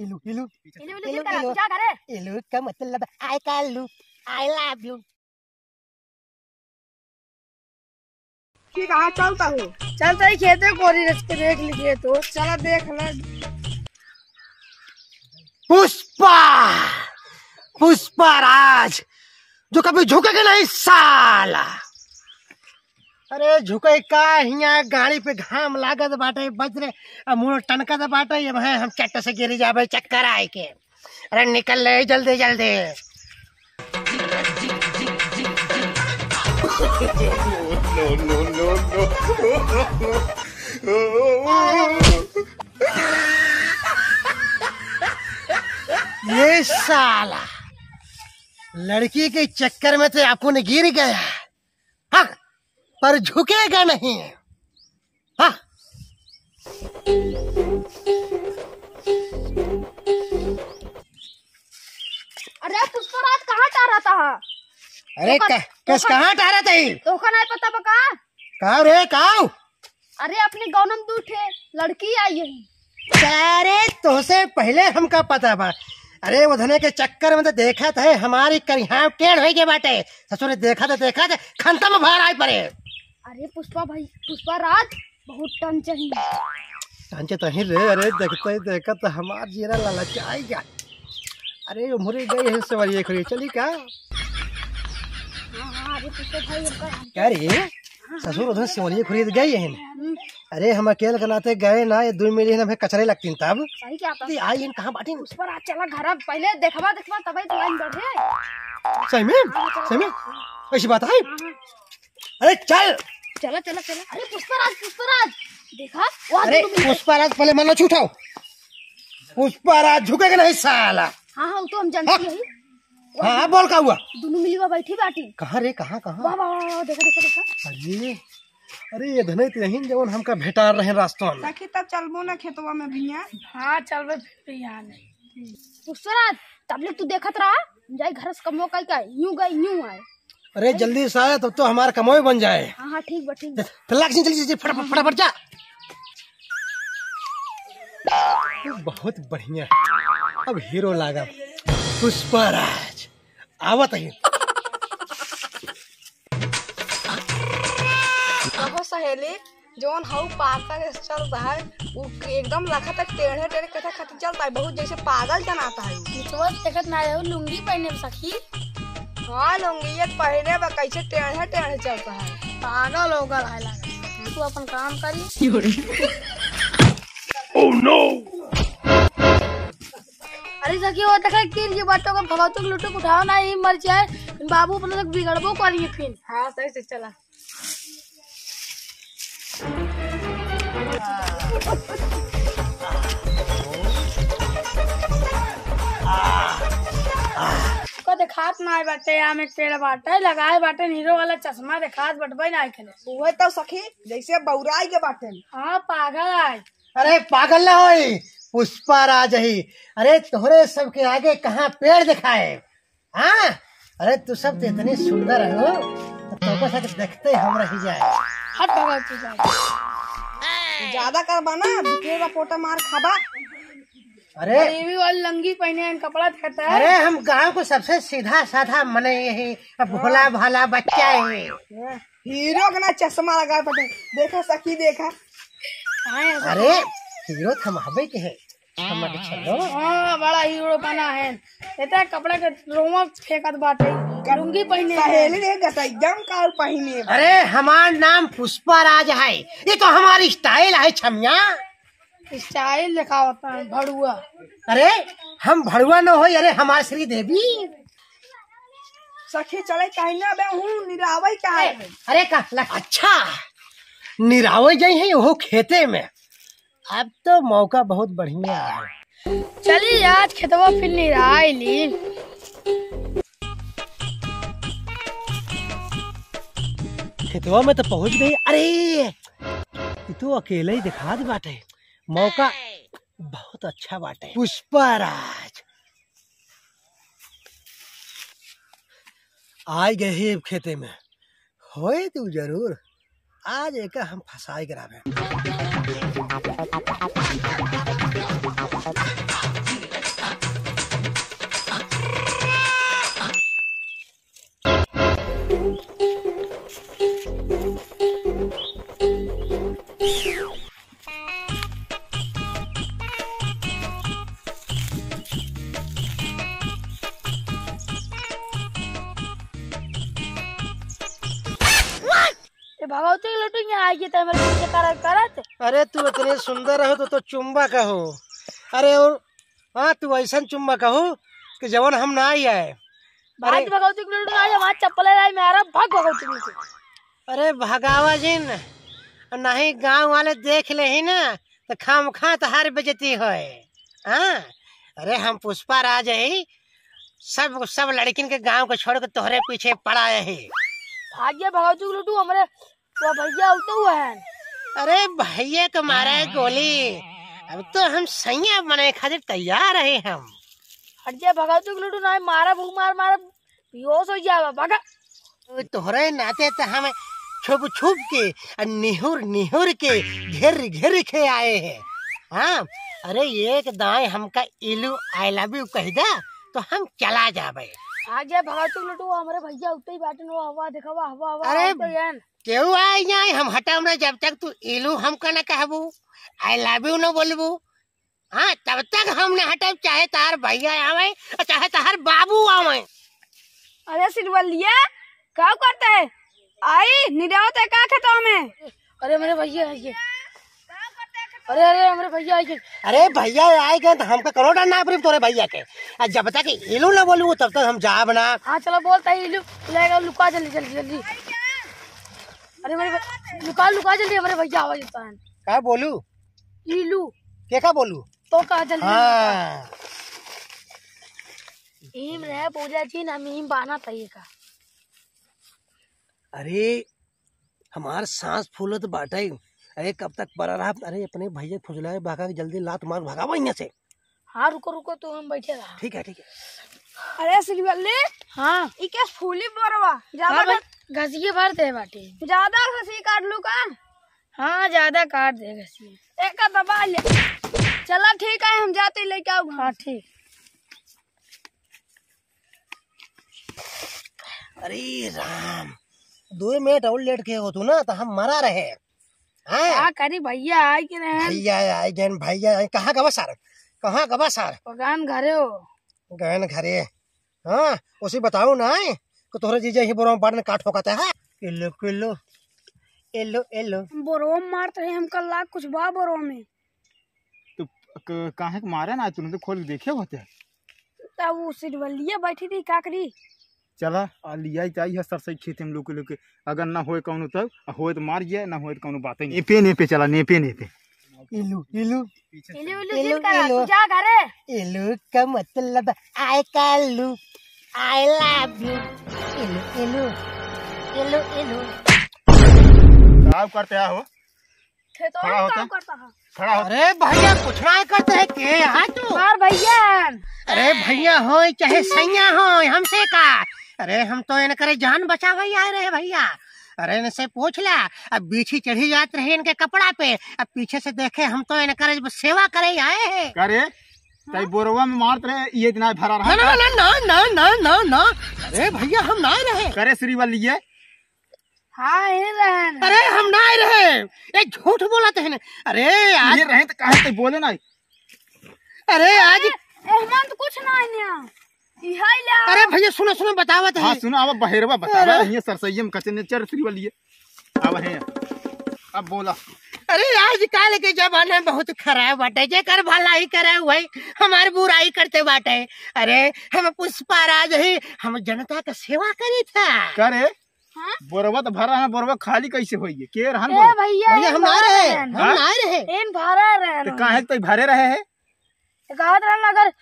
इलू इलू इलू इलू क्या करे? इलू का मतलब आई कैन लू, आई लव यू। कहाँ चलता हूँ? चलता ही खेते कोरी रस्ते देख लीजिए तो चला देख ले। पुष्पा, पुष्पराज जो कभी झुकेगा नहीं साला। अरे झुके का हिया गाड़ी पे घाम लागत बाटे बजरे मुंह टनकत बाटे ये भाई हम चट्ट से गिर जाबे चक्कर आए के। अरे निकल ले जल्दी जल्दी। No no no no. ये साला लड़की के चक्कर में तो अपन गिर गया, हाँ, पर झुकेगा नहीं। हाँ अरे पुष्पराज कहाँ जा रहा था? अरे कस कहाँ ठहरा था? तो नहीं पता बका? कहाँ रे कहाँ? अरे अपने गौनम दूठे लड़की आई है। अरे तुझसे पहले हमका पता बा। अरे उधने के चक्कर में तो देखा था हमारी करिया टेढ़ हो गए बाटे। ससुर ने देखा था खंता में बाहर आए पड़े। अरे पुष्पा भाई पुष्पराज बहुत टन चाहिए। टंचे तो ही रे। अरे देखते देखा तो हमार जीरा ललचाएगा। अरे उमरे गई है सवारी खुली चली का? अरे पुष्पा भाई क्या रे ससुर उधर सेवलिए खरीद गई है। अरे हम अकेले बनाते गए ना ये 2 मिली हमें कचरे लगती तब सही क्या था? आई इन कहाँ बाटी? पुष्पराज चला घर पहले देखवा देखवा तभी तो लाइन बढ़े। सही में ऐसी बात है? अरे चल चला चला चला। अरे पुष्पराज पुष्पराज देखा? अरे पुष्पराज पहले मन न उठाओ। पुष्पराज झुकेगा नहीं साला। हाँ हाँ तो हम जानते हैं। हाँ बोल का हुआ? दोनों मिली बैठी बाटी। कहाँ रे कहाँ? वाह वाह देखा देखा देखा। अरे अरे ये धने नहीं जवन हमका भेटा रहे रास्ता में। सखी तब चलबो ना खेतवा में भैया। हाँ चलबे यहाँ नहीं। पुष्पराज तब तू देखत रहा जाए घर से कमो का यूं गई यूं आए। अरे जल्दी से आए तब तो हमारा कमोई बन जाए। हाँ ठीक बा ठीक बा। चल फटाफट जा। बहुत बढ़िया अब हीरो लागा पुष्पराज आवत है। सहेली जोन हाउ पाता के चलता है वो एकदम लखा तक टेढ़े टेढ़े कथा खत चलता है बहुत जैसे पागल जनाता है। देखत ना रहो लुंगी पहने सखी। हाँ लुंगी पहने बा कैसे टेढ़े टेढ़े चलता है। पागल हो गल है लगा। तू अपन काम करी। Oh no. अरे सखी वो देखा कि ये बातों को भगवतों लुटो उठाओ ना ही मर जाए बाबू अपने तक बिगड़बो करिए फिर। हाँ सही से चला। को देखात ना बाटे आम एक पेड़ बाटे लगाए बाटे हीरो वाला चश्मा देखात बटबे ना खेले। वो तो सखी जैसे बौराई के बाटे। हाँ पागल है। अरे पागल ना होई पुष्पराज ही। अरे तोहरे सबके आगे कहाँ पेड़ दिखाए? हाँ अरे तू सब तो इतनी सुंदर है हो तो देखते हम रह जाए। हट भगत तू जा। ज्यादा करबा ना बिकेगा पोटा मार खाबा। अरे भी वाली लंगी पहने कपड़ा कहता है। अरे हम गांव को सबसे सीधा साधा मने यही भोला भाला बच्चा है। हीरो का ना चश्मा लगा पटे देखा सखी देखा। अरे हीरो थम हवे के है हमर चलो। हाँ बड़ा हीरो बना है इतना कपड़ा के रोमा फेंकत बाटे लुंगी पहने सहेली देखा एकदम काल पहने। अरे हमार नाम पुष्पराज है ये तो हमारी स्टाइल है छमिया। स्टाइल दिखावता है भड़ुआ। अरे हम भड़ुआ न हो अरे हमार श्री देवी। सखी चले कहना बे हूँ निरावई का है। अरे का अच्छा निरावई जाई है वो खेते में। अब तो मौका बहुत बढ़िया है। चलिए आज खेतवा फिर निराई ली। खेतवा में तो पहुंच गई। अरे तू अकेले ही दिखा दे बाटे मौका बहुत अच्छा बाटे। पुष्पराज आ गए ही खेते में होए तू जरूर आज एक हम फसाई करावे। भगवती लुटू यहाँ आएगी तो मेरे पीछे करत। अरे तू इतने सुंदर हो तो चुम्बा कहो। अरे और हाँ तू ऐसा चुम्बा कहो कि जवन हम ना आई आए। भाई भगवती लुटू आज हमारा चप्पल लाई मेरा भाग भगवती लुटू। अरे भगावा जिन नहीं गांव वाले देख ले ही ना तो खाम खा तो हर बेजती है। हाँ अरे हम पुष्पा राज है, सब लड़किन के गांव को छोड़ के तोहरे पीछे पड़ा है। भाग्य भगवती लुटू हमारे वो भैया उलटे हुए हैं। अरे भैया को मारा है गोली, अब तो हम सैया बने खातिर तैयार है हम। हटिया भगवती लुटू ना मारा भूख मार बेहोश हो जावा भागा। तोहरे नाते तो हम छुप छुप के और निहुर के घेर के आए हैं। हाँ अरे एक दाएं हमका इलू आई लव यू कह दा तो हम चला जाबे। आगे भगवती लुटू हमारे भैया उठते ही बैठे वो हवा दिखावा हवा। अरे तो यार क्यों आए जाए हम हटाओ ना, जब तक तू इलू हमका न कहबू आई लव यू न बोलबू। हाँ तब तक हम न हटाओ, चाहे तार भैया आवे चाहे तार बाबू आवे। अरे सिलवलिया क्या करते है? आई निरावत है का खेतों में? अरे मेरे भैया आइए। अरे हमारे भैया आइए। अरे भैया आए गए तो हमका करो डर ना तोरे भैया के, और जब तक इलू न बोलू तब तक हम जाब ना। हाँ चलो बोलता ही लुका जल्दी। अरे मेरे लुका जल्दी हमारे भैया आवाज देता है। क्या बोलू? इलू क्या बोलू तो का जल्दी। हाँ ईम रहे पूजा जी ना मीम बाना चाहिए का। अरे हमार सांस फूलत बाटे। अरे कब तक पड़ा रहा? अरे अपने भैया फुजला भागा के जल्दी लात मार भगावा यहाँ से। हाँ रुको तो हम बैठे रहा। ठीक है। अरे सिलवली हाँ इके फूली बरवा हाँ घसिए भर दे बाटी। ज्यादा घसी काट लू का? हाँ ज्यादा काट दे घसिए। एक दबा ले। चला ठीक है हम जाते लेके आओ। हाँ ठीक। अरे राम 2 मिनट और लेट के हो तू ना तो हम मरा रहे। क्या करी भैया आए कि नहीं? भैया आए गए, भैया आए। कहाँ गवा सार पगान घरे हो गए घरे। हाँ उसी बताऊ ना कि तोहरे जीजा ही बोरा बाढ़ काट होता है। किलो एलो बोरो मारते हैं हम कल लाख कुछ बा बोरो में तो काहे के मारे ना तूने तो खोल के देखे होते। तब वो सिरवलिया बैठी थी काकरी। चला लिया चाहिए है सरसई खेत हम लोग के अगर ना होए कौन तब होए तो मार गया ना होए तो कौन बात नहीं। नेपे चला नेपे इलू तू जा घरे। इलू का मतलब आई कालू आई लव यू। इलू क्या करते हो? खेतों खड़ा में होता काम करता है। खड़ा हो। अरे भैया कुछ ना करते है के यहाँ तू। मार भैया। अरे भैया हो चाहे सैया हो हमसे का। अरे हम तो इन करे जान बचावे आए रहे भैया। अरे इनसे पूछ ला, अब बीछी चढ़ी जात रही इनके कपड़ा पे, अब पीछे से देखे हम तो इन करे सेवा करे आए हैं। करे तई बोरवा में मारत रहे ये दिन भरा रहा। ना अरे भैया हम ना रहे। करे श्री वाली ये हाँ अरे हम ना रहे, ये झूठ बोला थे। अरे आज ये रहे तो काहे तई बोले ना। अरे आज तो कुछ ना है अरे भैया सुनो बतावत है। हाँ सुनो अब बहेरवा बतावा ये सरसैया में कचने चर श्री वाली ये अब है अब बोला। अरे आजकल के जमाने बहुत खराब बाटे, जेकर भलाई करे वही हमारी बुराई करते बाटे। अरे हम पुष्पा राज ही हम जनता का सेवा करी था। करे बोरवा तो भरा है, बोरवा खाली कैसे होई के रहन भैया हम ना रहे इन भरा रहे तो काहे तई भरे रहे है। कहत रहन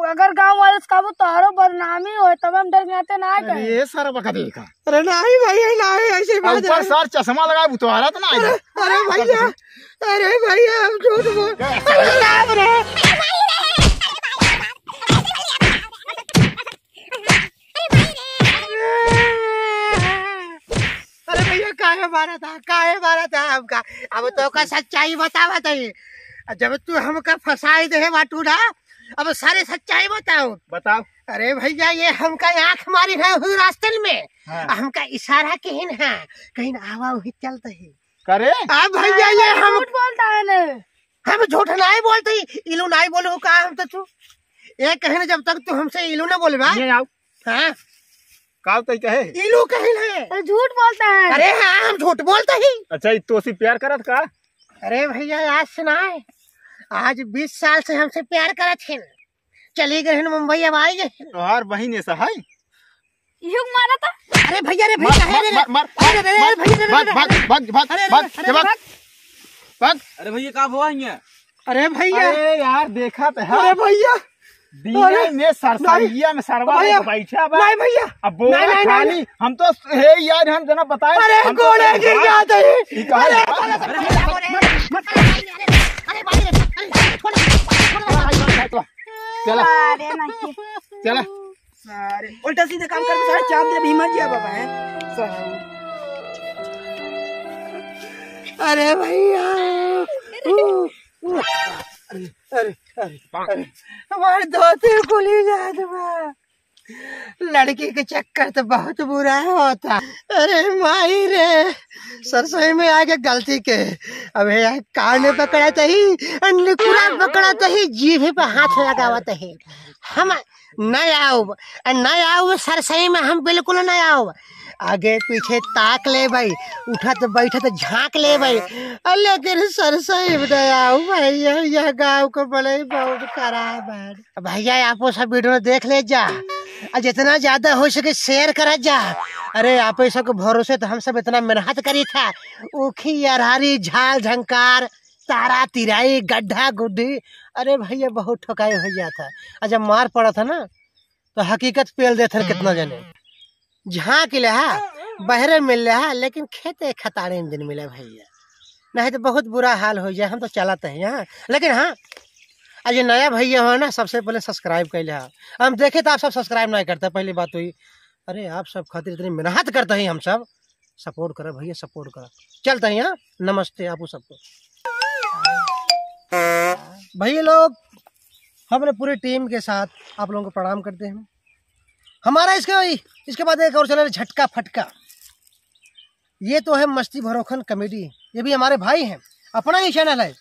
अगर गांव वाले काबू तारो बदनामी हो तब हम डर जाते ना अरे ये सारा बका देखा। अरे नहीं भैया नहीं ऐसे बात ऊपर सर चश्मा लगा बुतवारा तो ना। अरे भैया हम झूठ बोल अरे भैया काहे मारा था हमका। अब तो का सच्चाई बतावा था। जब तू हमका फसाई दे बाटू ना, अब सारे सच्चाई बताओ। अरे भैया ये हमका आँख मारी है हुई रास्ते में। हाँ। हमका इशारा कहीं है कहीं आवा वही चलते है। करे अब भैया ये हम बोलता है ने हम झूठ नहीं बोलते, इलू नहीं बोलू का हम तो तू ये कहने जब तक तू हमसे इलू ना बोलबा। ये आओ हाँ का तय कहे ये लोग कहीं है। अरे झूठ बोलता है। अरे हाँ हम झूठ बोलते ही। अच्छा ये तो सी प्यार करत का? अरे भैया आज सुनाए, आज 20 साल से हमसे प्यार करत है, चली गए मुंबई, अब आई गए। तोहार बहिन ऐसा है? युग मारा था। अरे भैया रे भैया अरे भैया का हुआ है? अरे भैया अरे यार देखा तो है। अरे भैया दिने में सरसैया में सरवा भैया, बैठा बा। नहीं भैया अब बोला नहीं, खाली नहीं। हम तो हे यार हम जना बताए। अरे हम तो गोले गिर जाते हैं। ई कहा अरे चला अरे नहीं चला सारे उल्टा सीधे काम करके सारे चांद दे भीमा जी बाबा है। अरे भैया अरे हमारे धोती खुली जात बा, लड़की के चक्कर तो बहुत बुरा होता। अरे माई रे सरसोई में आके गलती के अब कान में पकड़ा तही, निकुरा पकड़ा तही, जीभ पे हाथ लगावत ही। हम न आओ सरसोई में, हम बिल्कुल न आओ। आगे पीछे ताक ले भाई, उठत बैठत झांक ले भाई, लेकिन सरसोई में आओ भैया, यह गाँव को बड़े बहुत खराब है। भैया आपो सब वीडियो देख ले जा, और जितना ज्यादा हो सके शेयर करा जा। अरे आप सब भरोसे तो हम सब इतना मेहनत करी था, ऊखी अरहरी झाल झंकार तारा तिराई गड्ढा गुड्ढी, अरे भैया बहुत ठोकाई हो जाता। और जब मार पड़ा था ना तो हकीकत पेल देते कितना जने, झाँक ले बहरे मिल रहा, लेकिन खेते खतारे दिन मिले भैया, नहीं तो बहुत बुरा हाल हो जाए। हम तो चलाते हैं यहाँ, लेकिन हाँ आज ये नया भैया हो ना, सबसे पहले सब्सक्राइब कर लिया। हम देखे तो आप सब सब्सक्राइब नहीं करते, पहली बात हुई। अरे आप सब खातिर इतनी मेहनत करते हैं, हम सब सपोर्ट करें भैया, सपोर्ट करें। चलते हैं यहाँ, नमस्ते आप सबको। भैया लोग हमने पूरी टीम के साथ आप लोगों को प्रणाम करते हैं। हमारा इसके बाद एक और चैनल झटका फटका, ये तो है मस्ती भरोखन कॉमेडी, ये भी हमारे भाई हैं, अपना ही चैनल है।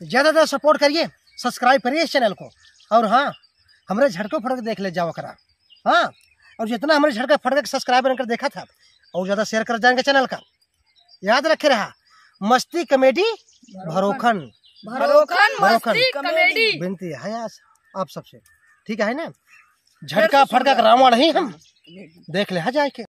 ज़्यादातर सपोर्ट करिए, सब्सक्राइब करिए इस चैनल को। और हाँ हमारे झटका फटक देख ले जाओ करा। हाँ और जितना हमारे झटका फटक सब्सक्राइब कर देखा था, और ज़्यादा शेयर कर जाएंगे चैनल का। याद रखे रहा, मस्ती कॉमेडी भरोखन मस्ती कॉमेडी। विनती है आप सबसे, ठीक है ना? झटका फटका रावण ही हम देख ले जाके।